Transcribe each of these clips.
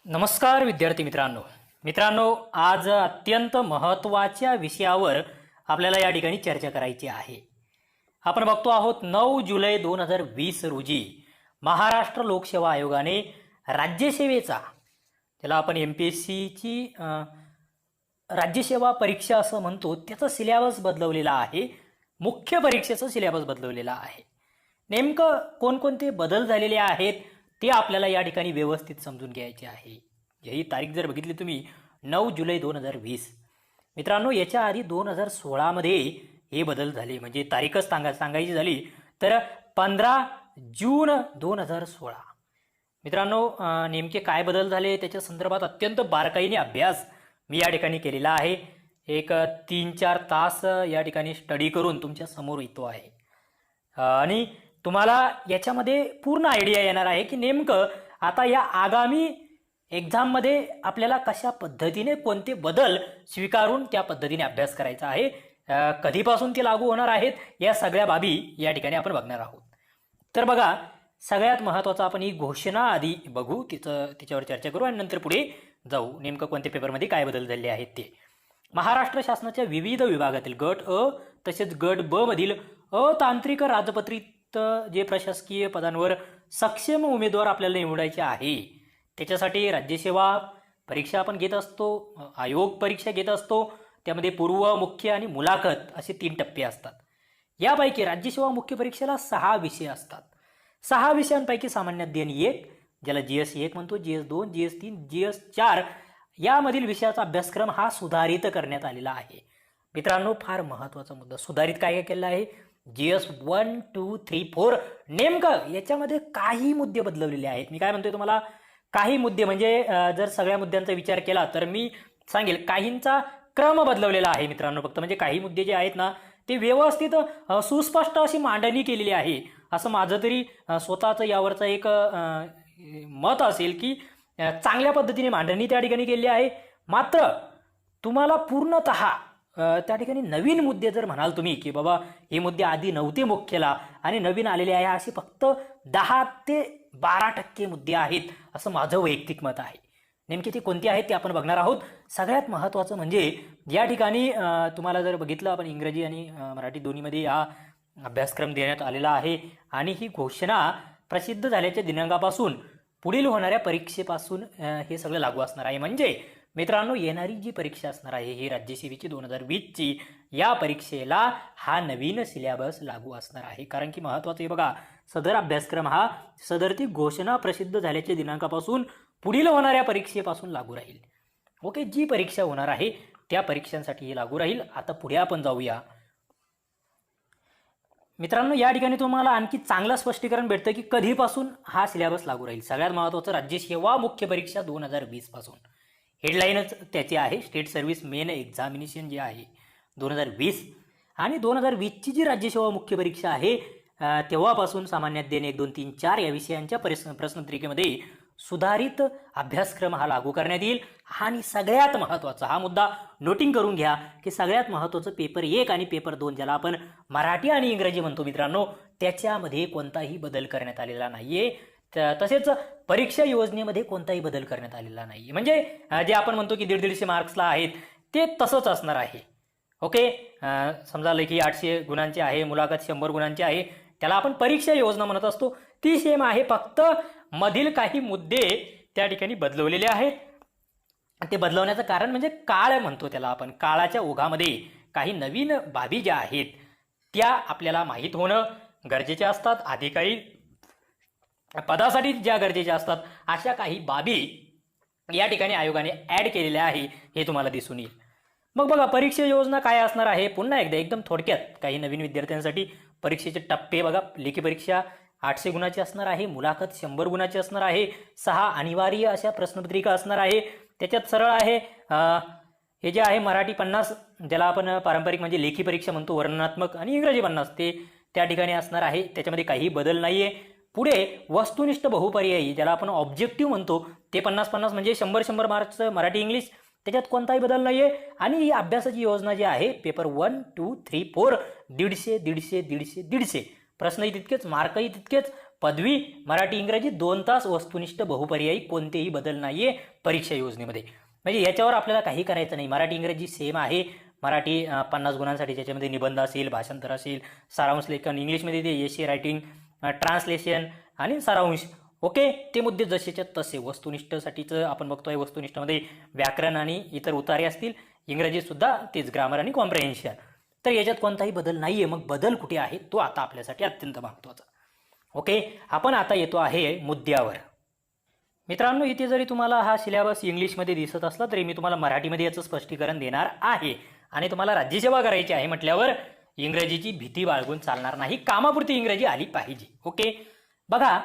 नमस्कार विद्यार्थी मित्रांनो, आज अत्यंत महत्त्वाच्या विषयावर आपल्याला या ठिकाणी चर्चा करायची आहे. आपण बघतो आहोत 9 जुलै 2020 रोजी महाराष्ट्र लोकसेवा आयोगाने राज्यसेवेचा, त्याला आपण MPSCची राज्यसेवा परीक्षा असं म्हणतो, त्याचा सिलेबस बदलवलेला आहे. मुख्य परीक्षेचा सिलेबस बदलवलेला आहे. नेमकं कोणकोणते बदल झालेले आहेत ते आपल्याला या ठिकाणी व्यवस्थित समजून घ्यायचे आहे. ही तारीख जर बघितली तुम्ही 9 जुलै 2020, मित्रांनो याच्या आधी 2016 मध्ये हे बदल झाले. म्हणजे तारीखच सांगायची झाली तर 15 जून 2016. मित्रांनो नेमके काय बदल झाले त्याच्या संदर्भात अत्यंत बारकाईने अभ्यास मी या ठिकाणी केलेला आहे. एक 3-4 तास या ठिकाणी स्टडी करून तुमच्या समोर येतो आहे आणि तुम्हाला याच्यामध्ये पूर्ण आयडिया येणार आहे की नेमकं आता या आगामी एक्झाममध्ये आपल्याला कशा पद्धतीने कोणते बदल स्वीकारून त्या पद्धतीने अभ्यास करायचा आहे, कधीपासून ते लागू होणार आहेत, या सगळ्या बाबी या ठिकाणी आपण बघणार आहोत. तर बघा, सगळ्यात महत्त्वाचं आपण ही घोषणा आधी बघू, तिच्यावर चर्चा करू आणि नंतर पुढे जाऊ नेमकं कोणत्या पेपरमध्ये काय बदल झाले आहेत ते. महाराष्ट्र शासनाच्या विविध विभागातील गट अ तसेच गट ब मधील अतांत्रिक राजपत्रित जे प्रशासकीय पदांवर सक्षम उमेदवार आपल्याला निवडायचे आहे, त्याच्यासाठी राज्यसेवा परीक्षा आपण घेत असतो, आयोग परीक्षा घेत असतो. त्यामध्ये पूर्व, मुख्य आणि मुलाखत असे 3 टप्पे असतात. यापैकी राज्यसेवा मुख्य परीक्षेला 6 विषय असतात. 6 विषयांपैकी सामान्य अध्ययन 1, ज्याला GS 1 म्हणतो, GS 2, GS 3, GS 4 यामधील विषयाचा अभ्यासक्रम हा सुधारित करण्यात आलेला आहे. मित्रांनो फार महत्त्वाचा मुद्दा, सुधारित काय केलेला आहे? GS 1, 2, 3, 4 नेमकं याच्यामध्ये काही मुद्दे बदलवलेले आहेत. मी काय म्हणतोय तुम्हाला, काही मुद्दे म्हणजे जर सगळ्या मुद्द्यांचा विचार केला तर मी सांगेल काहींचा क्रम बदलवलेला आहे मित्रांनो. फक्त म्हणजे काही मुद्दे जे आहेत ना ते व्यवस्थित सुस्पष्ट अशी मांडणी केलेली आहे, असं माझं तरी स्वतःचं यावरचं एक मत असेल की चांगल्या पद्धतीने मांडणी त्या ठिकाणी केलेली आहे. मात्र तुम्हाला पूर्णतः त्या ठिकाणी नवीन मुद्दे जर म्हणाल तुम्ही की बाबा हे मुद्दे आधी नव्हते मुख्यला आणि नवीन आलेले आहे, असे फक्त 10 ते 12% मुद्दे आहेत असं माझं वैयक्तिक मत आहे. नेमके ते कोणते आहेत ते आपण बघणार आहोत. सगळ्यात महत्त्वाचं म्हणजे या ठिकाणी तुम्हाला जर बघितलं आपण इंग्रजी आणि मराठी दोन्हीमध्ये हा अभ्यासक्रम देण्यात आलेला आहे आणि ही घोषणा प्रसिद्ध झाल्याच्या दिनांकापासून पुढील होणाऱ्या परीक्षेपासून हे सगळं लागू असणार आहे. म्हणजे मित्रांनो येणारी जी परीक्षा असणार आहे ही राज्यसेवेची 2020ची, या परीक्षेला हा नवीन सिलेबस लागू असणार आहे. कारण की महत्त्वाचं आहे बघा, सदर अभ्यासक्रम हा सदरती घोषणा प्रसिद्ध झाल्याच्या दिनांकापासून पुढील होणाऱ्या परीक्षेपासून लागू राहील. ओके, जी परीक्षा होणार आहे त्या परीक्षांसाठी हे लागू राहील. आता पुढे आपण जाऊया. मित्रांनो या ठिकाणी तुम्हाला आणखी चांगलं स्पष्टीकरण भेटतं की कधीपासून हा सिलेबस लागू राहील. सगळ्यात महत्त्वाचं राज्यसेवा मुख्य परीक्षा 2020 पासून. हेडलाईनच त्याची आहे स्टेट सर्व्हिस मेन एक्झामिनेशन जे आहे 2020, आणि 2020ची जी राज्यसेवा मुख्य परीक्षा आहे तेव्हापासून सामान्य अध्ययन 1, 2, 3, 4 या विषयांच्या प्रश्नपत्रिकेमध्ये सुधारित अभ्यासक्रम हा लागू करण्यात येईल. आणि सगळ्यात महत्त्वाचा हा मुद्दा नोटिंग करून घ्या की सगळ्यात महत्त्वाचं पेपर 1 आणि पेपर 2 ज्याला आपण मराठी आणि इंग्रजी म्हणतो मित्रांनो, त्याच्यामध्ये कोणताही बदल करण्यात आलेला नाहीये. तसेच परीक्षा योजनेमध्ये कोणताही बदल करण्यात आलेला नाही. म्हणजे जे आपण म्हणतो की 150 मार्क्सला आहेत ते तसंच असणार आहे. ओके, समजा लेखी 800 गुणांचे आहे, मुलाखत 100 गुणांची आहे, त्याला आपण परीक्षा योजना म्हणत असतो, ती सेम आहे. फक्त मधील काही मुद्दे त्या ठिकाणी बदलवलेले आहेत. ते बदलवण्याचं कारण म्हणजे काळ म्हणतो त्याला आपण. काळाच्या ओघामध्ये काही नवीन बाबी ज्या आहेत त्या आपल्याला माहीत होणं गरजेचे असतात. अधिकारी पदासाठी ज्या गरजेच्या असतात अशा काही बाबी या ठिकाणी आयोगाने ॲड केलेल्या आहे, हे तुम्हाला दिसून येईल. मग बघा परीक्षा योजना काय असणार आहे, पुन्हा एकदा एकदम थोडक्यात काही नवीन विद्यार्थ्यांसाठी परीक्षेचे टप्पे बघा. लेखी परीक्षा 800 गुणाची असणार आहे, मुलाखत 100 गुणाची असणार आहे, 6 अनिवार्य अशा प्रश्नपत्रिका असणार आहे. त्याच्यात सरळ आहे हे जे आहे मराठी 50 ज्याला आपण पारंपरिक म्हणजे लेखी परीक्षा म्हणतो, वर्णनात्मक, आणि इंग्रजी 50 ते त्या ठिकाणी असणार आहे. त्याच्यामध्ये काही बदल नाहीये. पुढे वस्तुनिष्ठ बहुपर्यायी ज्याला आपण ऑब्जेक्टिव्ह म्हणतो ते 50-50 म्हणजे 100-100 मार्क्सचं मराठी इंग्लिश, त्याच्यात कोणताही बदल नाहीये. आणि ही अभ्यासाची योजना जी आहे पेपर 1, 2, 3, 4 150-150-150 प्रश्नही तितकेच, मार्कही तितकेच. पदवी मराठी इंग्रजी 2 तास वस्तुनिष्ठ बहुपर्यायी, कोणतेही बदल नाहीये परीक्षा योजनेमध्ये. म्हणजे याच्यावर आपल्याला काही करायचं नाही. मराठी इंग्रजी सेम आहे. मराठी 50 गुणांसाठी ज्याच्यामध्ये निबंध असेल, भाषांतर असेल, सारांश लेखन, इंग्लिशमध्ये ते एसे रायटिंग, ट्रान्सलेशन आणि सारांश. ओके, ते मुद्दे जसेच्या तसे. वस्तुनिष्ठसाठीचं आपण बघतोय, वस्तुनिष्ठमध्ये व्याकरण आणि इतर उतारे असतील. इंग्रजीत सुद्धा तेच, ग्रामर आणि कॉम्प्रिहेन्शन. तर याच्यात कोणताही बदल नाहीये. मग बदल कुठे आहे तो आता आपल्यासाठी अत्यंत महत्त्वाचा. ओके, आपण आता येतो आहे मुद्द्यावर. मित्रांनो, इथे जरी तुम्हाला हा सिलेबस इंग्लिशमध्ये दिसत असला तरी मी तुम्हाला मराठीमध्ये याचं स्पष्टीकरण देणार आहे. आणि तुम्हाला राज्यसेवा करायची आहे म्हटल्यावर इंग्रजीची भीती बाळगून चालणार नाही. कामापुरती इंग्रजी आली पाहिजे. ओके, बघा,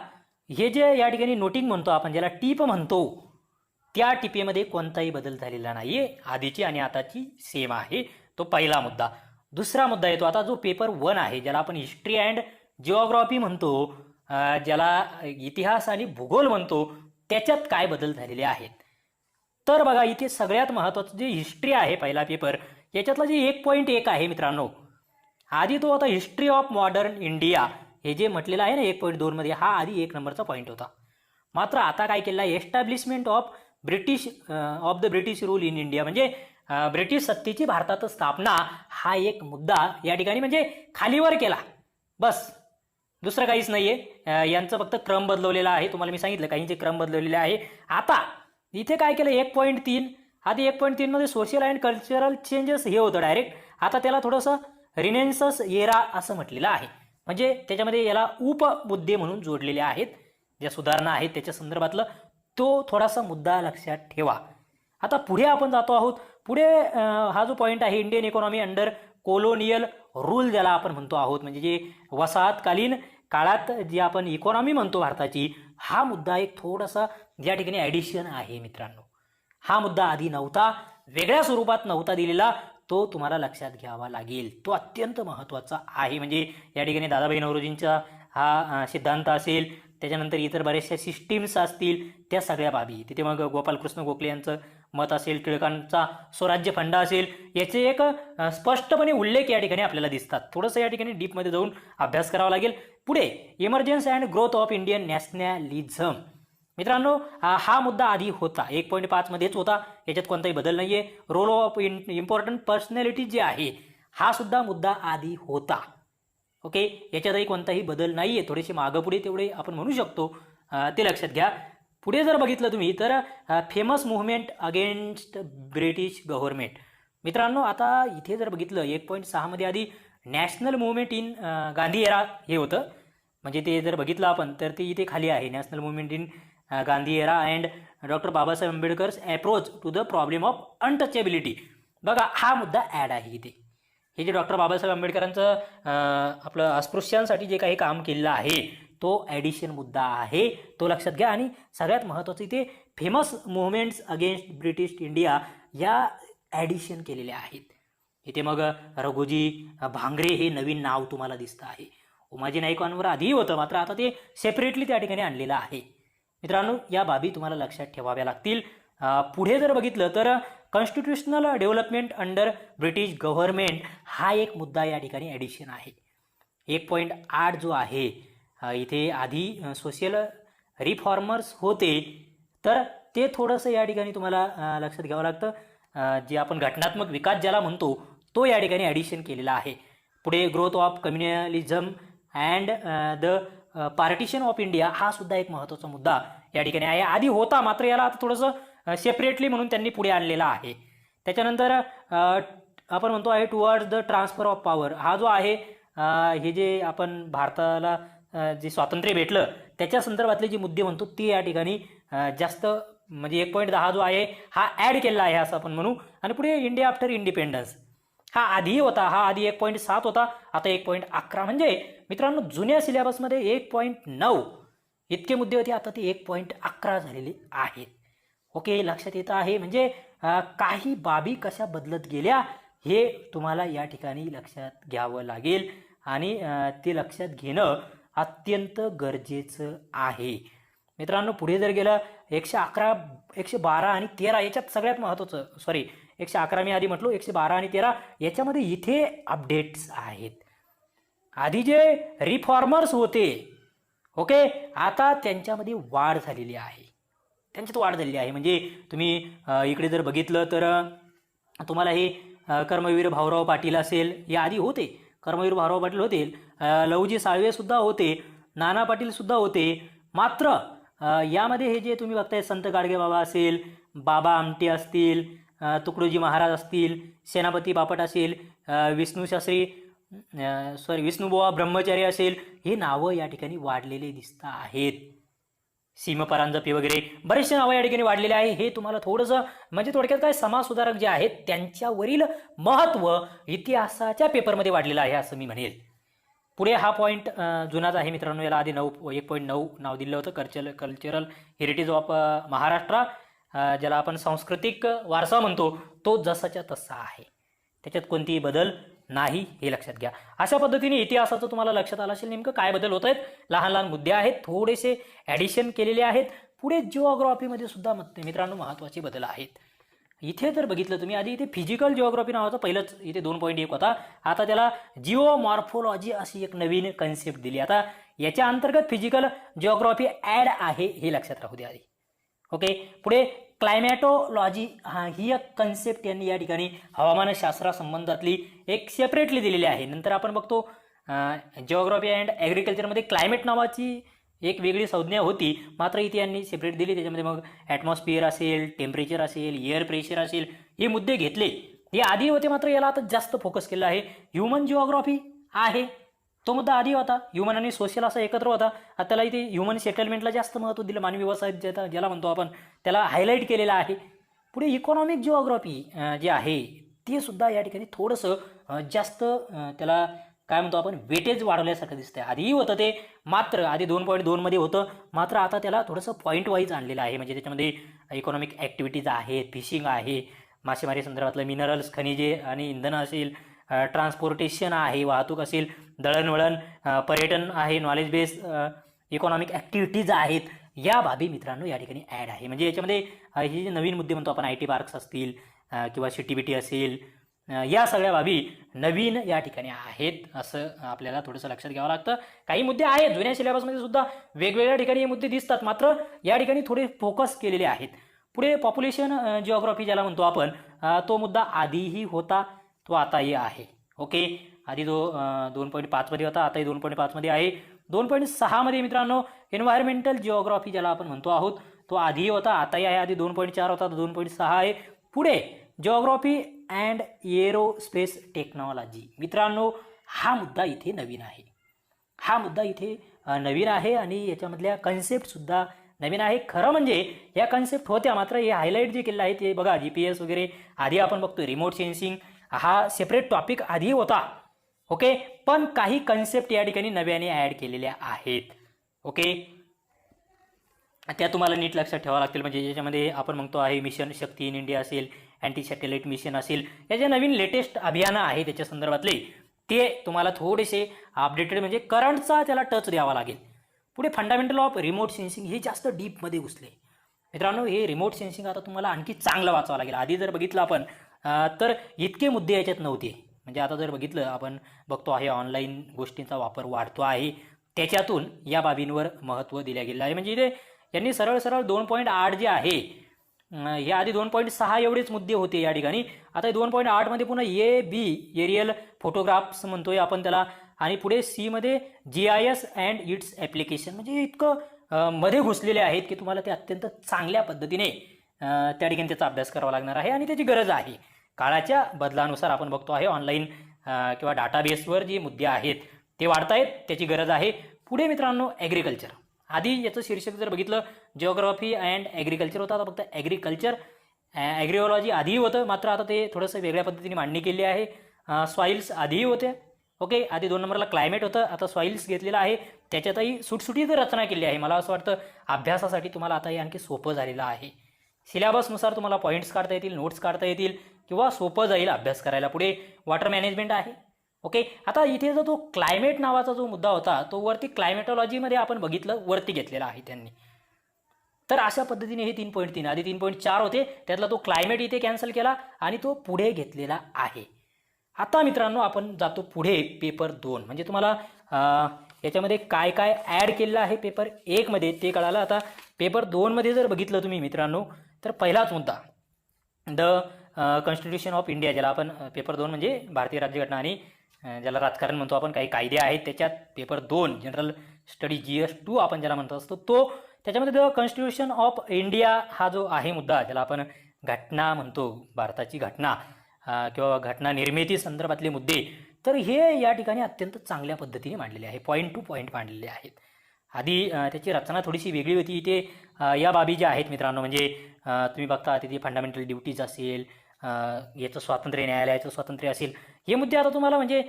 हे जे या ठिकाणी नोटिंग म्हणतो आपण, ज्याला टीप म्हणतो, त्या टिपेमध्ये कोणताही बदल झालेला नाहीये. आधीची आणि आताची सेम आहे. तो पहिला मुद्दा. दुसरा मुद्दा येतो आता जो पेपर 1 आहे, ज्याला आपण हिस्ट्री अँड जिओग्राफी म्हणतो, ज्याला इतिहास आणि भूगोल म्हणतो, त्याच्यात काय बदल झालेले आहेत. तर बघा, इथे सगळ्यात महत्त्वाचं जे हिस्ट्री आहे, पहिला पेपर, याच्यातला जे 1.1 आहे मित्रांनो, आधी तो होता हिस्ट्री ऑफ मॉडर्न इंडिया. हे जे म्हटलेलं आहे ना 1.2 मध्ये, हा आधी 1 नंबरचा पॉईंट होता. मात्र आता काय केलं आहे, establishment of the British rule in India, म्हणजे ब्रिटिश सत्तेची भारतात स्थापना, हा एक मुद्दा या ठिकाणी म्हणजे खालीवर केला. बस, दुसरं काहीच नाहीये. यांचं फक्त क्रम बदलवलेला आहे. तुम्हाला मी सांगितलं काहींचे क्रम बदलवलेले आहे. आता इथे काय केलं, 1.3, आधी 1.3 मध्ये सोशल अँड कल्चरल चेंजेस हे होतं डायरेक्ट. आता त्याला थोडंसं रिनेन्सस एरा असं म्हटलेलं आहे. म्हणजे त्याच्यामध्ये याला उपमुद्दे म्हणून जोडलेले आहेत. ज्या सुधारणा आहेत त्याच्या संदर्भातलं तो थोडासा मुद्दा लक्षात ठेवा. आता पुढे आपण जातो आहोत. पुढे हा जो पॉईंट आहे, Indian economy under colonial rule, ज्याला आपण म्हणतो आहोत, म्हणजे जे वसाहतकालीन काळात जी आपण इकॉनॉमी म्हणतो भारताची, हा मुद्दा एक थोडासा या ठिकाणी ॲडिशन आहे मित्रांनो. हा मुद्दा आधी नव्हता, वेगळ्या स्वरूपात नव्हता दिलेला. तो तुम्हाला लक्षात घ्यावा लागेल. तो अत्यंत महत्त्वाचा आहे. म्हणजे या ठिकाणी दादाभाई नौरोजींचा हा सिद्धांत असेल, त्याच्यानंतर इतर बऱ्याचशा सिस्टीम्स असतील, त्या सगळ्या बाबी. तिथे मग गोपालकृष्ण गोखले यांचं मत असेल, टिळकांचा स्वराज्य फंडा असेल, याचे एक स्पष्टपणे उल्लेख या ठिकाणी आपल्याला दिसतात. थोडंसं या ठिकाणी डीपमध्ये जाऊन अभ्यास करावा लागेल. पुढे emergence and growth of Indian nationalism. मित्रांनो, हा मुद्दा आधी होता, 1.5 मध्येच होता. याच्यात कोणताही बदल नाहीये. रोल ऑफ इम्पॉर्टंट पर्सनॅलिटी जे आहे, हा सुद्धा मुद्दा आधी होता. ओके, याच्यातही कोणताही बदल नाहीये. थोडेसे मागं पुढे तेवढे आपण म्हणू शकतो, ते लक्षात घ्या. पुढे जर बघितलं तुम्ही तर famous movement against British government. मित्रांनो, आता इथे जर बघितलं 1.6 मध्ये आधी national movement in Gandhi era हे होतं. म्हणजे ते जर बघितलं आपण तर ते इथे खाली आहे, national movement in Gandhi era and doctor Babasaheb Ambedkar's approach to the problem of untouchability. बघा, हा मुद्दा ॲड आहे इथे. हे जे डॉक्टर बाबासाहेब आंबेडकरांचं आपलं अस्पृश्यांसाठी जे काही काम केलेलं आहे, तो ॲडिशन मुद्दा आहे. तो लक्षात घ्या. आणि सगळ्यात महत्त्वाचं इथे famous movements against British India या ॲडिशन केलेल्या आहेत. इथे मग रघुजी भांगरे हे नवीन नाव तुम्हाला दिसतं आहे. उमाजी नाईकांवर आधीही होतं, मात्र आता ते सेपरेटली त्या ठिकाणी आणलेलं आहे. मित्रांनो, या बाबी तुम्हाला लक्षात ठेवाव्या लागतील. पुढे जर बघितलं तर constitutional development under British government, हा एक मुद्दा या ठिकाणी ॲडिशन आहे. 1.8 जो आहे, इथे आधी सोशल रिफॉर्मर्स होते, तर ते थोडंसं या ठिकाणी तुम्हाला लक्षात घ्यावं लागतं. जे आपण घटनात्मक विकास ज्याला म्हणतो, तो या ठिकाणी ॲडिशन केलेला आहे. पुढे growth of communalism and the partition of India, हा सुद्धा एक महत्त्वाचा मुद्दा या ठिकाणी आहे. आधी होता, मात्र याला आता थोडंसं सेपरेटली म्हणून त्यांनी पुढे आणलेला आहे. त्याच्यानंतर आपण म्हणतो आहे towards the transfer of power. हा जो आहे, हे जे आपण भारताला जे स्वातंत्र्य भेटलं त्याच्या संदर्भातले जे मुद्दे म्हणतो ते या ठिकाणी जास्त, म्हणजे 1.10 जो आहे हा ॲड केलेला आहे असं आपण म्हणू. आणि पुढे इंडिया आफ्टर इंडिपेंडन्स, हा आधी होता, हा आधी 1.7 होता, आता 1.11. म्हणजे मित्रांनो, जुन्या सिलेबसमध्ये 1.9 इतके मुद्दे होते, आता ते 1.11 झालेले आहेत. ओके, लक्षात येतं आहे. म्हणजे काही बाबी कशा बदलत गेल्या हे तुम्हाला या ठिकाणी लक्षात घ्यावं लागेल. आणि ते लक्षात घेणं अत्यंत गरजेचं आहे. मित्रांनो, पुढे जर गेलं 111, 112 आणि 13 याच्यात सगळ्यात महत्त्वाचं, 111 मी आधी म्हटलो, 112 आणि 13 याच्यामध्ये इथे अपडेट्स आहेत. आधी जे रिफॉर्मर्स होते, ओके, आता त्यांच्यामध्ये वाढ झालेली आहे, त्यांच्यात वाढ झालेली आहे. म्हणजे तुम्ही इकडे जर बघितलं तर तुम्हाला हे कर्मवीर भाऊराव पाटील असेल, या आधी होते, कर्मवीर भाऊराव पाटील होते, लवजी साळवे सुद्धा होते, नाना पाटील सुद्धा होते. मात्र यामध्ये हे जे तुम्ही बघताय संत गाडगे बाबा असेल, बाबा आमटे असतील, तुकडोजी महाराज असतील, सेनापती बापट असेल, विष्णुबुवा ब्रह्मचारी असेल, हे नावं या ठिकाणी वाढलेले दिसत आहेत. सीमपरांजपे वगैरे बरेचसे नावं या ठिकाणी वाढलेले आहे. हे तुम्हाला थोडंसं म्हणजे थोडक्यात काय समाजसुधारक जे आहेत त्यांच्यावरील महत्त्व इतिहासाच्या पेपरमध्ये वाढलेलं आहे असं मी म्हणेल. पुढे हा पॉईंट जुनाच आहे मित्रांनो, याला आधी 1.9 नाव दिलं होतं, कल्चरल हेरिटेज ऑफ महाराष्ट्र, ज्याला आपण सांस्कृतिक वारसा म्हणतो, तो जसाच्या तसा आहे, त्याच्यात कोणतीही बदल नाही, हे लक्षात घ्या. अशा पद्धतीने इतिहासाचं तुम्हाला लक्षात आलं असेल नेमकं काय बदल होत आहेत. लहान लहान मुद्दे आहेत, थोडेसे ॲडिशन केलेले आहेत. पुढे जिओग्राफीमध्ये सुद्धा मित्रांनो महत्त्वाचे बदल आहेत. इथे जर बघितलं तुम्ही, आधी इथे फिजिकल जिओग्राफी नावाचा पहिलंच इथे 2.1 होता, आता त्याला जिओमॉर्फोलॉजी अशी एक नवीन कन्सेप्ट दिली. आता याच्या अंतर्गत फिजिकल जिओग्राफी ॲड आहे, हे लक्षात राहू द्या आधी. ओके, पुढे क्लायमॅटोलॉजी ही एक कन्सेप्ट यांनी या ठिकाणी हवामानशास्त्रासंबंधातली एक सेपरेटली दिलेली आहे. नंतर आपण बघतो जिओग्राफी अँड ॲग्रिकल्चरमध्ये क्लायमेट नावाची एक वेगळी संज्ञा होती, मात्र इथे यांनी सेपरेट दिली. त्याच्यामध्ये मग ॲटमॉस्फिअर असेल, टेम्परेचर असेल, एअर प्रेशर असेल, हे मुद्दे घेतले. हे आधी होते, मात्र याला आता जास्त फोकस केला आहे. ह्युमन जिओग्राफी आहे, तो मुद्दा आधी होता, ह्युमन आणि सोशल असा एकत्र होता. आता त्याला इथे ह्युमन सेटलमेंटला जास्त महत्त्व दिलं, मानवी व्यवसाय ज्याला म्हणतो आपण, त्याला हायलाईट केलेला आहे. पुढे इकॉनॉमिक जिओग्राफी जे आहे ते सुद्धा या ठिकाणी थोडंसं जास्त त्याला काय म्हणतो आपण वेटेज वाढवल्यासारखं दिसतंय. आधीही होतं ते, मात्र आधी 2.2 मध्ये होतं, मात्र आता त्याला थोडंसं पॉईंट वाईज आणलेलं आहे. म्हणजे त्याच्यामध्ये इकॉनॉमिक ॲक्टिव्हिटीज आहेत, फिशिंग आहे, मासेमारी संदर्भातलं मिनरल्स, खनिजे आणि इंधन असेल, ट्रान्सपोर्टेशन आहे, वाहतूक असेल, दळणवळण, पर्यटन आहे, नॉलेज बेस इकॉनॉमिक ॲक्टिव्हिटीज आहेत. या बाबी मित्रांनो या ठिकाणी ॲड आहे. म्हणजे याच्यामध्ये हे जे नवीन मुद्दे म्हणतो आपण, IT पार्क्स असतील किंवा CTBT असेल, या सगळ्या बाबी नवीन या ठिकाणी आहेत, असं आपल्याला थोडंसं लक्षात घ्यावं लागतं. काही मुद्दे आहेत जुन्या सिलेबसमध्ये सुद्धा वेगवेगळ्या ठिकाणी हे मुद्दे दिसतात, मात्र या ठिकाणी थोडे फोकस केलेले आहेत. पुढे पॉप्युलेशन जिओग्राफी ज्याला म्हणतो आपण, तो मुद्दा आधीही होता, तो आताही आहे. ओके, आधी तो 2.5 मध्ये होता, आताही 2.5 मध्ये आहे. 2.6 मध्ये मित्रांनो एन्व्हायरमेंटल जिओग्राफी ज्याला आपण म्हणतो आहोत, तो आधीही होता, आताही आहे. आधी 2.4 होता, 2.6 आहे. पुढे जिओग्राफी अँड एरोस्पेस टेक्नॉलॉजी मित्रांनो, हा मुद्दा इथे नवीन आहे, हा मुद्दा इथे नवीन आहे आणि याच्यामधल्या कन्सेप्टसुद्धा नवीन आहे. खरं म्हणजे या कन्सेप्ट होत्या, मात्र हे हायलाईट जे केलं आहे ते बघा, GPS वगैरे आधी आपण बघतो, रिमोट सेन्सिंग हा सेपरेट टॉपिक आधी होता. ओके, पण काही कन्सेप्ट या ठिकाणी नव्याने ॲड केलेल्या आहेत. ओके, त्या तुम्हाला नीट लक्षात ठेवावं लागतील. म्हणजे याच्यामध्ये आपण म्हणतो आहे मिशन शक्ती इन इंडिया असेल, अँटी सॅटेलाइट मिशन असेल, या जे नवीन लेटेस्ट अभियानं आहे त्याच्या संदर्भातले ते तुम्हाला थोडेसे अपडेटेड म्हणजे करंटचा त्याला टच द्यावा लागेल. पुढे फंडामेंटल ऑफ रिमोट सेन्सिंग हे जास्त डीपमध्ये घुसले मित्रांनो. हे रिमोट सेन्सिंग आता तुम्हाला आणखी चांगलं वाचावं लागेल. आधी जर बघितलं आपण तर इतके मुद्दे याच्यात नव्हते. म्हणजे आता जर बघितलं आपण बघतो आहे ऑनलाईन गोष्टींचा वापर वाढतो आहे, त्याच्यातून या बाबींवर महत्त्व दिलं गेलं आहे. म्हणजे इथे यांनी सरळ 2.8 जे आहे, या आधी 2.6 एवढेच मुद्दे होते या ठिकाणी, आता 2.8 मध्ये पुन्हा AB एरियल फोटोग्राफ्स म्हणतोय आपण त्याला, आणि पुढे C मध्ये GIS अँड इट्स ॲप्लिकेशन. म्हणजे इतकं मध्ये घुसलेले आहेत की तुम्हाला ते अत्यंत चांगल्या पद्धतीने त्या ठिकाणी त्याचा अभ्यास करावा लागणार आहे आणि त्याची गरज आहे. काळाच्या बदलानुसार आपण बघतो आहे ऑनलाईन किंवा डाटाबेसवर जे मुद्दे आहेत ते वाढत आहेत, त्याची गरज आहे. पुढे मित्रांनो ॲग्रिकल्चर, आधी याचं शीर्षक जर बघितलं जिओग्राफी अँड ॲग्रिकल्चर होतं, आता फक्त ॲग्रिकल्चर ॲग्रिओलॉजी आधीही होतं, मात्र आता ते थोडंसं वेगळ्या पद्धतीने मांडणी केली आहे. सॉइल्स आधीही होते. ओके, आधी 2 नंबरला क्लायमेट होतं, आता सॉइल्स घेतलेलं आहे, त्याच्यातही सुटसुटीत रचना केली आहे. मला असं वाटतं अभ्यासासाठी तुम्हाला आता हे आणखी सोपं झालेलं आहे. सिलेबसनुसार तुम्हाला पॉईंट्स काढता येतील, नोट्स काढता येतील किंवा सोपं जाईल अभ्यास करायला. पुढे वॉटर मॅनेजमेंट आहे. ओके, आता इथे जो तो क्लायमेट नावाचा जो मुद्दा होता तो वरती क्लायमेटॉलॉजीमध्ये आपण बघितलं वरती घेतलेला आहे त्यांनी. तर अशा पद्धतीने हे 3.3 आधी 3.4 होते, त्यातला तो क्लायमेट इथे कॅन्सल केला आणि तो पुढे घेतलेला आहे. आता मित्रांनो आपण जातो पुढे पेपर 2. म्हणजे तुम्हाला याच्यामध्ये काय काय ॲड केलेलं आहे पेपर 1 मध्ये ते कळालं. आता पेपर 2 मध्ये जर बघितलं तुम्ही मित्रांनो, तर पहिलाच मुद्दा द कॉन्स्टिट्यूशन ऑफ इंडिया, ज्याला आपण पेपर 2 म्हणजे भारतीय राज्यघटना आणि ज्याला राजकारण म्हणतो आपण, काही कायदे आहेत त्याच्यात. पेपर 2 जनरल स्टडी GS2 आपण ज्याला म्हणतो असतो तो, त्याच्यामध्ये द कॉन्स्टिट्यूशन ऑफ इंडिया हा जो आहे मुद्दा, ज्याला आपण घटना म्हणतो, भारताची घटना किंवा घटना निर्मिती संदर्भातले मुद्दे, तर हे या ठिकाणी अत्यंत चांगल्या पद्धतीने मांडलेले आहे. पॉईंट टू पॉईंट मांडलेले आहेत. आधी त्याची रचना थोडीशी वेगळी होती. इथे या बाबी ज्या आहेत मित्रांनो, म्हणजे तुम्ही बघता तिथे फंडामेंटल ड्युटीज असेल, याचं स्वातंत्र्य, न्यायालयाचं स्वातंत्र्य असेल, हे मुद्दे आता तुम्हाला म्हणजे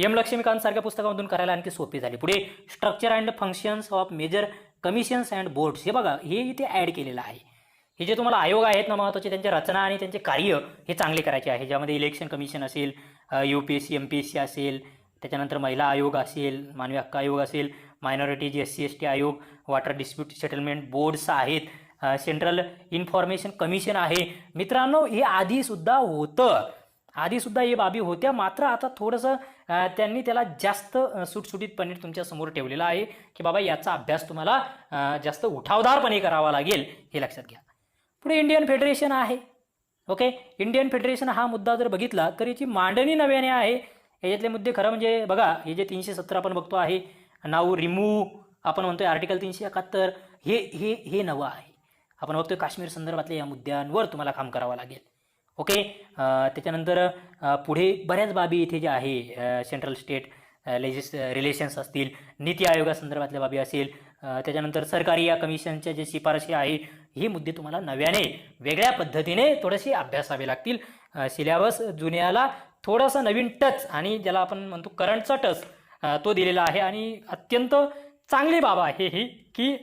एम लक्ष्मीकांत पुस्तकामधून करायला आणखी सोपे झाले. पुढे structure and functions of major commissions and boards, हे बघा हे इथे ॲड केलेलं आहे. हे जे तुम्हाला आयोग आहेत ना महत्त्वाचे, त्यांच्या रचना आणि त्यांचे कार्य हे चांगले करायचे आहे. ज्यामध्ये इलेक्शन कमिशन असेल, UPSC MPSC असेल, त्याच्यानंतर महिला आयोग असेल, मानवी हक्क आयोग असेल, मायनॉरिटीज SC ST आयोग, वॉटर डिस्प्यूट सेटलमेंट बोर्ड्स आहेत, सेंट्रल इन्फॉर्मेशन कमिशन आहे. मित्रांनो हे आधीसुद्धा होतं, आधीसुद्धा हे बाबी होत्या, मात्र आता थोडंसं त्यांनी त्याला जास्त सुटसुटीतपणे तुमच्या समोर ठेवलेलं आहे की बाबा याचा अभ्यास तुम्हाला जास्त उठावदारपणे करावा लागेल, हे लक्षात घ्या. पुढे इंडियन फेडरेशन आहे. ओके, इंडियन फेडरेशन हा मुद्दा जर बघितला तर याची मांडणी नव्याने आहे. याच्यातले मुद्दे खरं म्हणजे बघा, हे जे 370 आपण बघतो आहे, नाव रिमूव्ह आपण म्हणतोय आर्टिकल 371, हे नवं आहे. आपण बघतोय काश्मीर संदर्भातल्या या मुद्द्यांवर तुम्हाला काम करावं लागेल. ओके, त्याच्यानंतर पुढे बऱ्याच बाबी इथे ज्या आहे, सेंट्रल स्टेट रिलेशन्स असतील, नीती आयोगासंदर्भातल्या बाबी असेल, त्याच्यानंतर सरकारी या कमिशनच्या जे शिफारशी आहे, हे मुद्दे तुम्हाला नव्याने वेगळ्या पद्धतीने थोडेसे अभ्यासावे लागतील. सिलेबस जुन्याला थोडासा नवीन टच आणि ज्याला आपण म्हणतो करंटचा टच तो दिलेला आहे. आणि अत्यंत चांगली बाब आहे ही की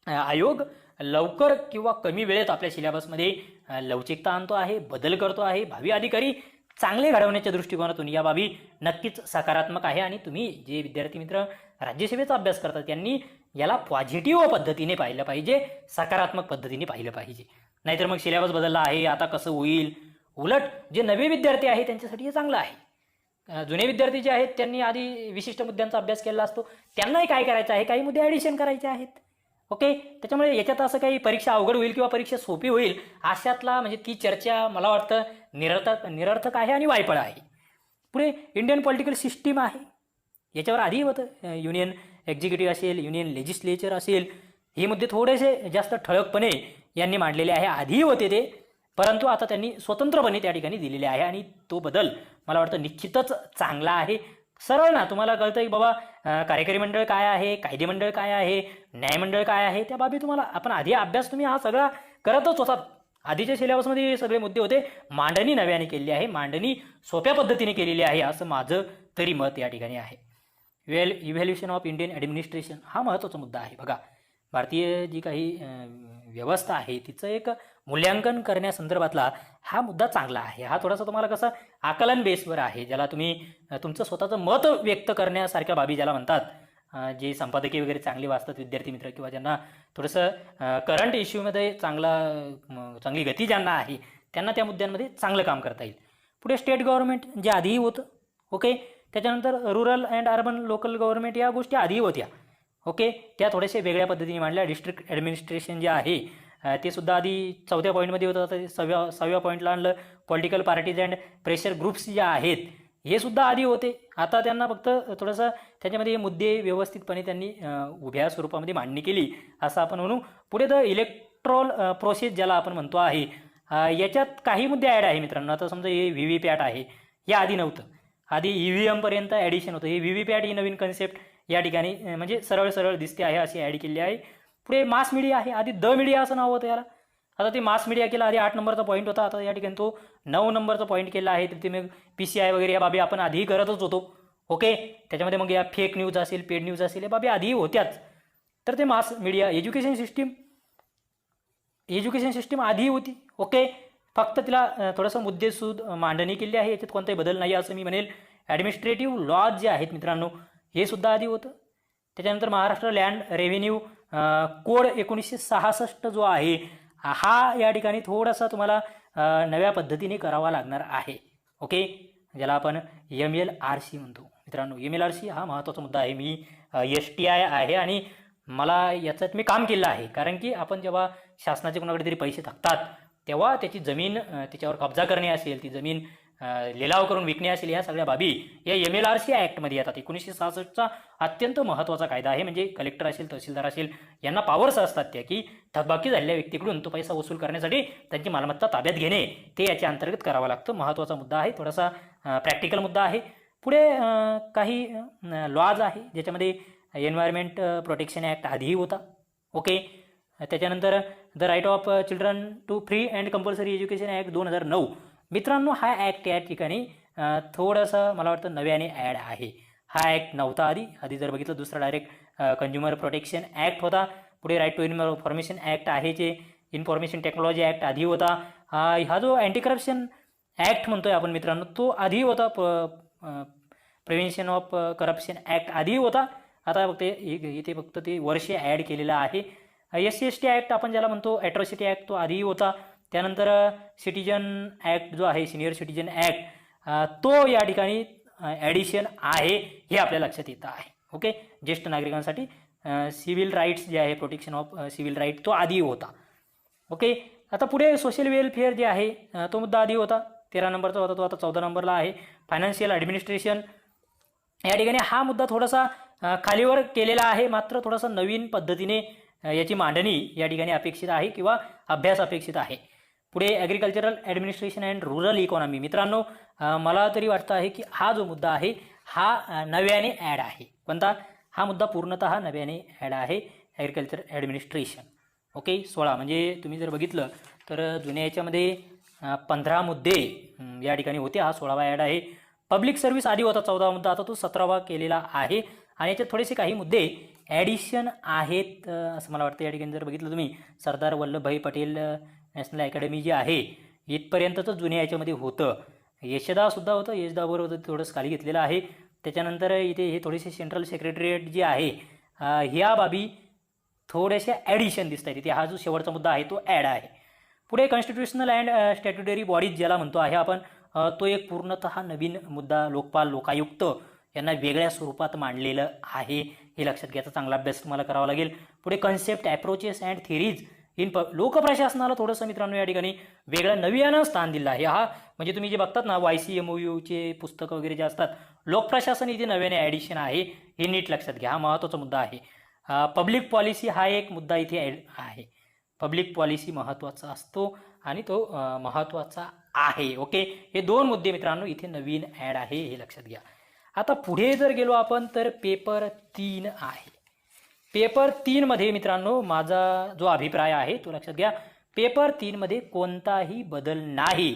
आयोग लवकर किंवा कमी वेळेत आपल्या सिलेबसमध्ये लवचिकता आणतो आहे, बदल करतो आहे. भावी अधिकारी चांगले घडवण्याच्या दृष्टिकोनातून या बाबी नक्कीच सकारात्मक आहे. आणि तुम्ही जे विद्यार्थी मित्र राज्यसेवेचा अभ्यास करतात त्यांनी याला पॉझिटिव्ह पद्धतीने पाहिलं पाहिजे, सकारात्मक पद्धतीने पाहिलं पाहिजे. नाहीतर मग सिलेबस बदलला आहे आता कसं होईल. उलट जे नवे विद्यार्थी आहेत त्यांच्यासाठी हे चांगलं आहे. जुने विद्यार्थी जे आहेत त्यांनी आधी विशिष्ट मुद्द्यांचा अभ्यास केला असतो, त्यांनाही काय करायचं आहे, काही मुद्दे ॲडिशन करायचे आहेत. ओके, त्याच्यामुळे याच्यात असं काही परीक्षा अवघड होईल किंवा परीक्षा सोपी होईल अशातला म्हणजे ती चर्चा मला वाटतं निरर्थक आहे आणि वायफळ आहे. पुढे इंडियन पॉलिटिकल सिस्टीम आहे. याच्यावर आधी होतं युनियन एक्झिक्युटिव्ह असेल, युनियन लेजिस्लेचर असेल, हे मुद्दे थोडेसे जास्त ठळकपणे यांनी मांडलेले आहे. आधीही होते ते, परंतु आता त्यांनी स्वतंत्रपणे त्या ठिकाणी दिलेले आहे आणि तो बदल मला वाटतं निश्चितच चांगला आहे. सरळ ना तुम्हाला कळतं की बाबा कार्यकारी मंडळ काय आहे, कायदे मंडळ काय आहे, न्यायमंडळ काय आहे, त्या बाबी तुम्हाला आपण आधी अभ्यास तुम्ही हा सगळा करतच होतात. आधीच्या सिलेबसमध्ये सगळे मुद्दे होते, मांडणी नव्याने केलेली आहे, मांडणी सोप्या पद्धतीने केलेली आहे, असं माझं तरी मत या ठिकाणी आहे. इव्हॅल्युएशन ऑफ इंडियन ॲडमिनिस्ट्रेशन हा महत्त्वाचा मुद्दा आहे. बघा, भारतीय जी काही व्यवस्था आहे तिचं एक मूल्यांकन करण्यासंदर्भातला हा मुद्दा चांगला आहे. हा थोडासा तुम्हाला कसा आकलन बेसवर आहे, ज्याला तुम्ही तुमचं स्वतःचं मत व्यक्त करण्यासारख्या बाबी ज्याला म्हणतात, जे संपादकीय वगैरे चांगली वाचतात विद्यार्थी मित्र किंवा ज्यांना थोडंसं करंट इश्यूमध्ये चांगली गती ज्यांना आहे त्यांना त्या मुद्द्यांमध्ये चांगलं काम करता येईल. पुढे स्टेट गव्हर्नमेंट जे आधीही होतं. ओके, त्याच्यानंतर rural and urban local government या गोष्टी आधीही होत्या. ओके, त्या थोड्याशा वेगळ्या पद्धतीने मांडल्या. डिस्ट्रिक्ट ॲडमिनिस्ट्रेशन जे आहे ते सुद्धा आधी 4थ्या पॉईंटमध्ये होतं, आता 6व्या पॉईंटला आणलं. Political parties and pressure groups जे आहेत हे सुद्धा आधी होते, आता त्यांना फक्त थोडंसं त्याच्यामध्ये मुद्दे व्यवस्थितपणे त्यांनी उभ्या स्वरूपामध्ये मांडणी केली असं आपण म्हणू. पुढे द इलेक्ट्रोल प्रोसेस ज्याला आपण म्हणतो आहे, याच्यात काही मुद्दे ॲड आहे मित्रांनो. आता समजा हे VVPAT आहे, हे आधी नव्हतं, आधी EVM पर्यंत ॲडिशन होतं. हे VVPAT ही नवीन कन्सेप्ट या ठिकाणी म्हणजे सरळ दिसते आहे, अशी ॲड केली आहे. पुढे मास मीडिया आहे, आधी द मीडिया असं नाव होतं याला, आता ते मास मीडिया केलं. आधी 8 नंबरचा पॉईंट होता, आता या ठिकाणी तो 9 नंबरचा पॉईंट केला आहे. तिथे मग PCI वगैरे या बाबी आपण आधीही करतच होतो. ओके, त्याच्यामध्ये मग या फेक न्यूज असेल, पेड न्यूज असेल, या बाबी आधीही होत्याच. तर ते मास मीडिया. एज्युकेशन सिस्टीम आधीही होती. ओके, फक्त तिला थोडंसं मुद्देसूद मांडणी केली आहे, याच्यात कोणताही बदल नाही असं मी म्हणेल. ॲडमिनिस्ट्रेटिव्ह लॉज जे आहेत मित्रांनो हे सुद्धा आधी होतं. त्याच्यानंतर महाराष्ट्र लँड रेव्हेन्यू कोड 1966 जो आहे हा या ठिकाणी थोडासा तुम्हाला नव्या पद्धतीने करावा लागणार आहे. ओके, ज्याला आपण MLRC म्हणतो. मित्रांनो, MLRC हा महत्त्वाचा मुद्दा आहे. मी STI आहे आणि मला याच्यात मी काम केलं आहे. कारण की आपण जेव्हा शासनाचे कोणाकडे तरी पैसे थकतात तेव्हा त्याची जमीन त्याच्यावर कब्जा करणे असेल, ती जमीन लिलाव करून विकणे असेल, या सगळ्या बाबी या MLRC ॲक्टमध्ये येतात. 1966चा अत्यंत महत्त्वाचा कायदा आहे. म्हणजे कलेक्टर असेल, तहसीलदार असेल, यांना पॉवर्स असतात त्या की थकबाकी झालेल्या व्यक्तीकडून तो पैसा वसूल करण्यासाठी त्यांची मालमत्ता ताब्यात घेणे ते याच्या अंतर्गत करावं लागतं. महत्त्वाचा मुद्दा आहे, थोडासा प्रॅक्टिकल मुद्दा आहे. पुढे काही लॉज आहे ज्याच्यामध्ये एन्व्हायरमेंट प्रोटेक्शन ॲक्ट आधीही होता. ओके. त्याच्यानंतर the right of children to free and compulsory education act 2009. मित्रांनो, हा ॲक्ट या ठिकाणी थोडंसं मला वाटतं नव्याने ॲड आहे. हा ॲक्ट नव्हता आधी जर बघितलं दुसरा डायरेक्ट कंझ्युमर प्रोटेक्शन ॲक्ट होता. पुढे राईट टू इन्फॉर्मेशन ॲक्ट आहे, जे इन्फॉर्मेशन टेक्नॉलॉजी ॲक्ट आधी होता. हा जो अँटी करप्शन ॲक्ट म्हणतोय आपण मित्रांनो, तो आधी होता. प्रिव्हेन्शन ऑफ करप्शन ॲक्ट आधी होता. आता फक्त इथे फक्त ते वर्ष ॲड केलेलं आहे. SC/ST ॲक्ट आपण ज्याला म्हणतो, ॲट्रॉसिटी ॲक्ट, तो आधीही होता. त्यानंतर सिटिजन ॲक्ट जो आहे, सिनियर सिटिजन ॲक्ट, तो या ठिकाणी ॲडिशन आहे हे आपल्या लक्षात येतं आहे. ओके. ज्येष्ठ नागरिकांसाठी सिव्हिल राईट्स जे आहे, प्रोटेक्शन ऑफ सिव्हिल राईट, तो आधी होता. ओके. आता पुढे सोशल वेलफेअर जे आहे तो मुद्दा आधी होता, 13 नंबरचा होता, तो आता 14 नंबरला आहे. फायनान्शियल ॲडमिनिस्ट्रेशन या ठिकाणी हा मुद्दा थोडासा खालीवर केलेला आहे, मात्र थोडासा नवीन पद्धतीने याची मांडणी या ठिकाणी अपेक्षित आहे किंवा अभ्यास अपेक्षित आहे. पुढे agricultural administration and rural economy. मित्रांनो, मला तरी वाटतं आहे की हा जो मुद्दा आहे हा नव्याने ॲड आहे. कोणता? हा मुद्दा पूर्णतः नव्याने ॲड आहे, ॲग्रिकल्चर ॲडमिनिस्ट्रेशन. ओके. 16 म्हणजे तुम्ही जर बघितलं तर जुन्या याच्यामध्ये 15 मुद्दे या ठिकाणी होते, हा 16वा ॲड आहे. पब्लिक सर्व्हिस आधी होता 14वा मुद्दा, आता तो 17वा केलेला आहे. आणि याच्यात थोडेसे काही मुद्दे ॲडिशन आहेत असं मला वाटतं. या ठिकाणी जर बघितलं तुम्ही, सरदार वल्लभभाई पटेल नॅशनल अकॅडमी जी आहे इथपर्यंतच जुन्या याच्यामध्ये होतं. यशदासुद्धा होतं, यशदावर होतं, थोडंसं खाली घेतलेलं आहे. त्याच्यानंतर इथे हे थोडेसे सेंट्रल सेक्रेटरिएट जे आहे ह्या बाबी थोड्याशा ॲडिशन दिसत आहेत. इथे हा जो शेवटचा मुद्दा आहे तो ॲड आहे. पुढे कॉन्स्टिट्युशनल अँड स्टॅट्युटरी बॉडीज ज्याला म्हणतो आहे आपण, तो एक पूर्णतः नवीन मुद्दा, लोकपाल, लोकायुक्त यांना वेगळ्या स्वरूपात मांडलेलं आहे. हे लक्षात घ्यायचा, चांगला अभ्यास तुम्हाला करावा लागेल. पुढे कन्सेप्ट, ॲप्रोचेस अँड थिरीज इन लोकप्रशासनाला थोडंसं मित्रांनो या ठिकाणी वेगळं नव्यानं स्थान दिलं आहे. हा म्हणजे तुम्ही जे बघतात ना YCMOUचे पुस्तकं वगैरे जे असतात, लोकप्रशासन इथे नव्याने ॲडिशन आहे, हे नीट लक्षात घ्या. हा महत्त्वाचा मुद्दा आहे. पब्लिक पॉलिसी हा एक मुद्दा इथे ॲड आहे. पब्लिक पॉलिसी महत्त्वाचा असतो आणि तो महत्त्वाचा आहे. ओके. हे 2 मुद्दे मित्रांनो इथे नवीन ॲड आहे, हे लक्षात घ्या. आता पुढे जर गेलो आपण तर पेपर 3 आहे. पेपर 3 मध्ये मित्रांनो माझा जो अभिप्राय आहे तो लक्षात घ्या. पेपर 3 मध्ये कोणताही बदल नाही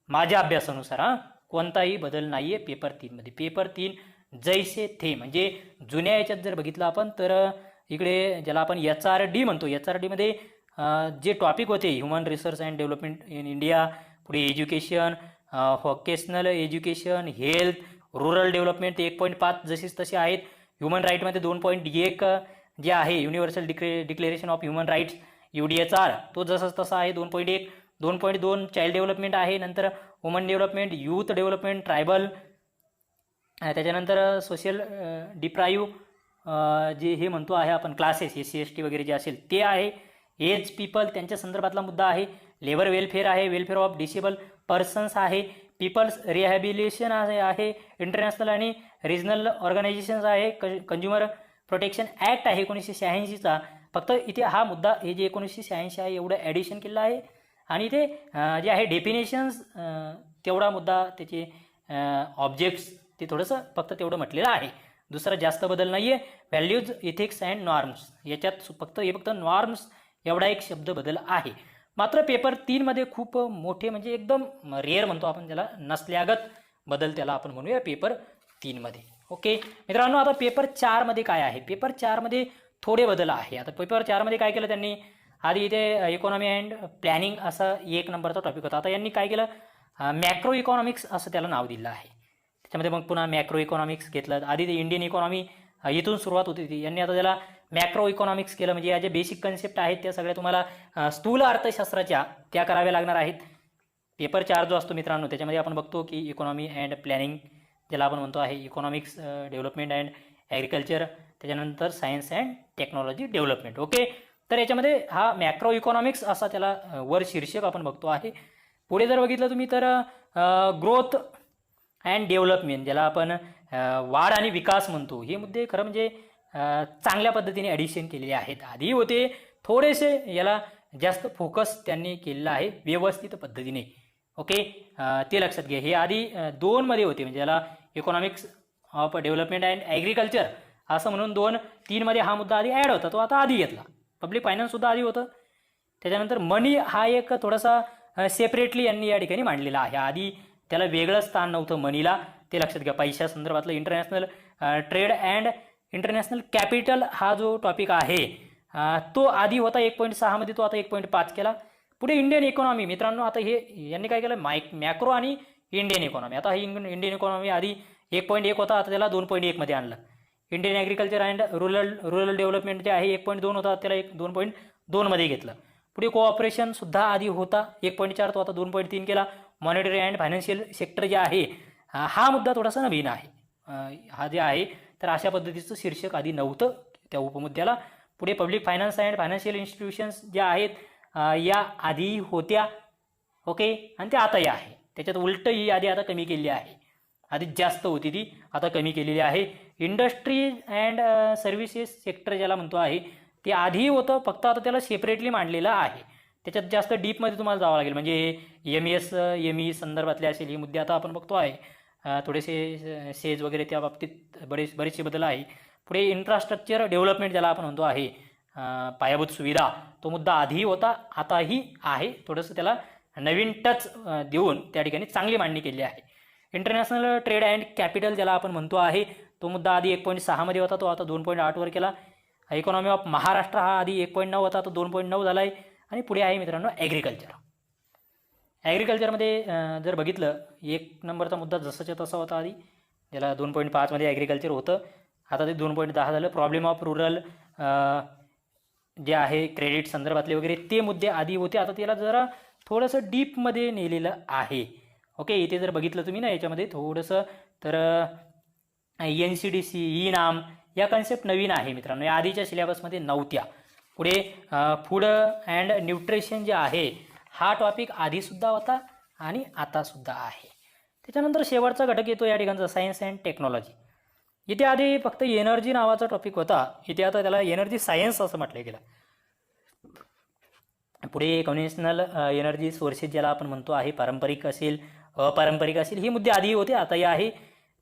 माझ्या अभ्यासानुसार. कोणताही बदल नाही आहे पेपर 3 मध्ये. पेपर 3 जैसे थे, म्हणजे जुन्या याच्यात जर बघितलं आपण तर इकडे ज्याला आपण HRD म्हणतो, HRD मध्ये जे टॉपिक होते, human resource and development in India, पुढे education, vocational education, health, rural development 1.5 जशीच तसे आहेत. ह्युमन राईटमध्ये 2.1 जे आहे, universal declaration of human rights UDHR, तो जसंच तसा आहे. 2.1, 2.2 चाइल्ड डेव्हलपमेंट आहे. नंतर woman development, youth development, tribal, त्याच्यानंतर सोशल डिप्राईव्ह जे हे म्हणतो आहे आपण क्लासेस, SC/ST वगैरे जे असेल ते आहे. एज पीपल त्यांच्या संदर्भातला मुद्दा आहे. लेबर वेलफेअर आहे, वेलफेअर ऑफ डिसेबल पर्सन्स आहे, पीपल्स रिहॅबिलिटेशन आहे, इंटरनॅशनल आणि रिजनल ऑर्गनायझेशन्स आहे, कंझ्युमर प्रोटेक्शन ॲक्ट आहे 1986चा. फक्त इथे हा मुद्दा हे जे 1986 आहे एवढं ॲडिशन केलं आहे. आणि इथे जे आहे डेफिनेशन्स तेवढा मुद्दा, त्याचे ऑब्जेक्ट्स ते थोडंसं फक्त तेवढं म्हटलेलं आहे. दुसरा जास्त बदल नाही आहे. व्हॅल्यूज, इथिक्स अँड नॉर्म्स याच्यात फक्त नॉर्म्स एवढा एक शब्द बदल आहे. मात्र पेपर 3 मध्ये खूप मोठे, म्हणजे एकदम रेअर म्हणतो आपण ज्याला, नसल्यागत बदल त्याला आपण म्हणूया पेपर 3 मध्ये. ओके मित्रांनो, आता पेपर 4 मध्ये काय आहे? पेपर 4 मध्ये थोडे बदल आहे. आता पेपर 4 मध्ये काय केलं त्यांनी, आधी इथे इकॉनॉमी अँड प्लॅनिंग असा 1 नंबरचा टॉपिक होता. आता यांनी काय केलं, मॅक्रो इकॉनॉमिक्स असं त्याला नाव दिलं आहे. त्याच्यामध्ये मग पुन्हा मॅक्रो इकॉनॉमिक्स घेतलं. आधी ते इंडियन इकॉनॉमी इथून सुरुवात होती ती, यांनी आता त्याला मॅक्रो इकॉनॉमिक्स केलं. म्हणजे या ज्या बेसिक कन्सेप्ट आहेत त्या सगळ्या तुम्हाला स्थूल अर्थशास्त्राच्या त्या कराव्या लागणार आहेत. पेपर 4 जो असतो मित्रांनो, त्याच्यामध्ये आपण बघतो की इकॉनॉमी अँड प्लॅनिंग ज्याला आपण म्हणतो आहे, इकॉनॉमिक्स डेव्हलपमेंट अँड ॲग्रिकल्चर, त्याच्यानंतर science and technology development. Okay, तर याच्यामध्ये हा मॅक्रो इकॉनॉमिक्स असा त्याला वर शीर्षक आपण बघतो आहे. पुढे जर बघितलं तुम्ही तर ग्रोथ अँड डेव्हलपमेंट ज्याला आपण वाढ आणि विकास म्हणतो, हे मुद्दे खरं म्हणजे चांगल्या पद्धतीने ॲडिशन केलेले आहेत. आधी होते थोडेसे, याला जास्त फोकस त्यांनी केलेला आहे व्यवस्थित पद्धतीने. ओके, ते लक्षात घ्या. हे आधी 2 मध्ये होते, म्हणजे याला economics of development and agriculture असं म्हणून 2-3 मध्ये हा मुद्दा आधी ॲड होता, तो आता आधी घेतला. पब्लिक फायनान्ससुद्धा आधी होतं. त्याच्यानंतर मनी हा एक थोडासा सेपरेटली यांनी या ठिकाणी मांडलेला आहे. आधी त्याला वेगळं स्थान नव्हतं मनीला, ते लक्षात घ्या. पैशा संदर्भातलं international trade and international capital हा जो टॉपिक आहे तो आधी होता 1.6 मध्ये, तो आता 1.5 केला. पुढे इंडियन इकॉनॉमी मित्रांनो, आता हे यांनी काय केलं, मॅक्रो आणि इंडियन इकॉनॉमी. आता ही इंडियन इकॉनॉमी आधी 1.1 होता, आता त्याला 2.1 मध्ये आणलं. Indian agriculture and rural development जे आहे 1.2 होता, त्याला 2.2 मध्ये घेतलं. पुढे कोऑपरेशन सुद्धा आधी होता 1.4, तो आता 2.3 केला. मॉनिटरी अँड फायनान्शियल सेक्टर जे आहे हा मुद्दा थोडासा नवीन आहे. हा जे आहे तर अशा पद्धतीचं शीर्षक आधी नव्हतं त्या उपमुद्द्याला. पुढे public finance and financial institutions ज्या आहेत या आधी होत्या. ओके, आणि त्या आताही आहे. त्याच्यात उलट ही यादी आता कमी केलेली आहे. आधी जास्त होती ती, आता कमी केलेली आहे. इंडस्ट्री अँड सर्व्हिसेस सेक्टर ज्याला म्हणतो आहे ते आधी होतं, फक्त आता त्याला सेपरेटली मांडलेलं आहे. त्याच्यात जास्त डीपमध्ये तुम्हाला जावं लागेल, म्हणजे ME संदर्भातले असेल हे मुद्दे आता आपण बघतो आहे. थोडेसे सेज वगैरे त्या बाबतीत बरेचसे बदल आहे. पुढे इन्फ्रास्ट्रक्चर डेव्हलपमेंट ज्याला आपण म्हणतो आहे, पायाभूत सुविधा, तो मुद्दा आधी होता, आताही आहे. थोडंसं त्याला नवीन टच देऊन त्या ठिकाणी चांगली मांडणी केली आहे. इंटरनॅशनल ट्रेड अँड कॅपिटल ज्याला आपण म्हणतो आहे, तो मुद्दा आधी 1.6 मध्ये होता, तो आता 2.8 वर केला. इकॉनॉमी ऑफ महाराष्ट्र हा आधी 1.9 होता, तो 2.9 झाला आहे. आणि पुढे आहे मित्रांनो ॲग्रिकल्चर. ॲग्रिकल्चरमध्ये जर बघितलं, 1 नंबरचा मुद्दा जसाच्या तसा होता आधी, ज्याला 2.5 मध्ये ॲग्रिकल्चर होतं, आता ते 2.10 झालं. प्रॉब्लेम ऑफ रुरल जे आहे क्रेडिट संदर्भातले वगैरे ते मुद्दे आधी होते, आता त्याला जरा थोडंसं डीपमध्ये नेलेलं आहे. ओके, इथे जर बघितलं तुम्ही ना याच्यामध्ये थोडंसं, तर NCDC, इनाम या कन्सेप्ट नवीन आहे मित्रांनो, या आधीच्या सिलेबसमध्ये नव्हत्या. पुढे फूड अँड न्यूट्रिशन जे आहे हा टॉपिक आधीसुद्धा होता आणि आतासुद्धा आहे. त्याच्यानंतर शेवटचा घटक येतो या ठिकाणचा सायन्स अँड टेक्नॉलॉजी. इथे आधी फक्त एनर्जी नावाचा टॉपिक होता, इथे आता त्याला एनर्जी सायन्स असं म्हटलं गेलं. पुढे कन्व्हेन्शनल एनर्जी सोर्सेस ज्याला आपण म्हणतो आहे, पारंपरिक असेल अपारंपरिक असेल, ही मुद्दे आधी होते, आताही आहे.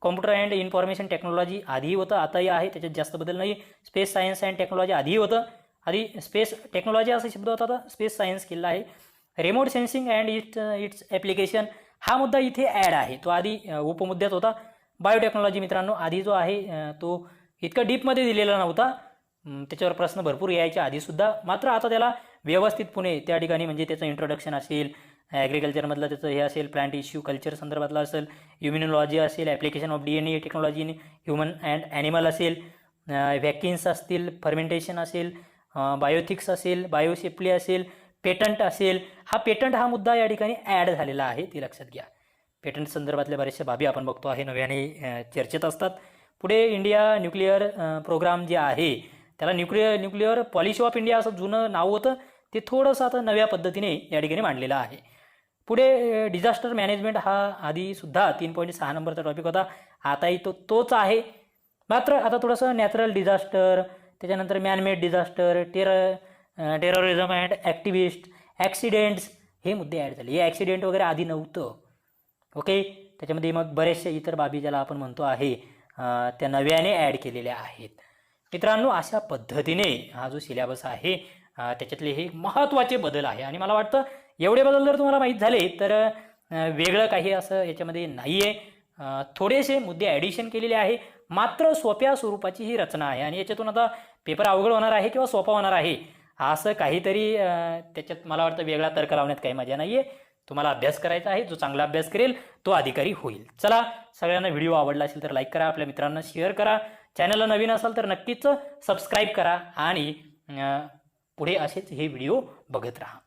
कॉम्प्युटर अँड इन्फॉर्मेशन टेक्नॉलॉजी आधी होतं, आताही आहे, त्याच्यात जास्त बदल नाही. स्पेस सायन्स अँड टेक्नॉलॉजी आधी होतं, आधी स्पेस टेक्नॉलॉजी असा शब्द होता, आता स्पेस सायन्स केलेला आहे. Remote sensing and it's application हा मुद्दा इथे ॲड आहे, तो आधी उपमुद्द्यात होता. बायोटेक्नॉलॉजी मित्रांनो आधी जो आहे तो इतका डीपमध्ये दिलेला नव्हता, त्याच्यावर प्रश्न भरपूर यायच्या आधीसुद्धा, मात्र आता त्याला व्यवस्थितपणे त्या ठिकाणी, म्हणजे त्याचं इंट्रोडक्शन असेल, ॲग्रिकल्चरमधलं त्याचं हे असेल, प्लांट इश्यू कल्चर संदर्भातलं असेल, इम्युनॉलॉजी असेल, application of DNA technology in human and animal असेल, व्हॅक्सिन्स असतील, फर्मेंटेशन असेल, बायोथिक्स असेल, बायोसेफ्टी असेल, पेटंट असेल. हा पेटंट हा मुद्दा या ठिकाणी ॲड झालेला आहे, ती लक्षात घ्या. पेटंट संदर्भातल्या बऱ्याचशा बाबी आपण बघतो आहे नव्याने चर्चेत असतात. पुढे इंडिया न्यूक्लिअर प्रोग्राम जे आहे त्याला न्यूक्लिअर पॉलिसी ऑफ इंडिया असं जुनं नाव होतं, ते थोडंसं आता नव्या पद्धतीने या ठिकाणी मांडलेलं आहे. पुढे डिझास्टर मॅनेजमेंट हा आधीसुद्धा 3.6 नंबरचा टॉपिक होता, आताही तोच आहे, मात्र आता थोडंसं नॅचरल डिझास्टर, त्याच्यानंतर man-made disaster, terrorism and accidents हे मुद्दे ॲड झाले. हे ॲक्सिडेंट वगैरे आधी नव्हतं. ओके, त्याच्यामध्ये मग बऱ्याचशा इतर बाबी ज्याला आपण म्हणतो आहे त्या नव्याने ॲड केलेल्या आहेत. मित्रांनो, अशा पद्धतीने हा जो सिलेबस आहे त्याच्यातले हे महत्त्वाचे बदल आहे. आणि मला वाटतं एवढे बदल जर तुम्हाला माहीत झाले तर वेगळं काही असं याच्यामध्ये नाही आहे. थोडेसे मुद्दे ॲडिशन केलेले आहे, मात्र सोप्या स्वरूपाची ही रचना आहे. आणि याच्यातून आता पेपर अवघड होणार आहे किंवा सोपा होणार आहे असं काहीतरी त्याच्यात मला वाटतं वेगळा तर्क लावण्यात काही मजा नाही आहे. तुम्हाला अभ्यास करायचा आहे, जो चांगला अभ्यास करेल तो अधिकारी होईल. चला, सगळ्यांना व्हिडिओ आवडला असेल तर लाईक करा, आपल्या मित्रांना शेअर करा, चॅनलला नवीन असाल तर नक्कीच सबस्क्राईब करा आणि पुढे असेच हे व्हिडिओ बघत राहा.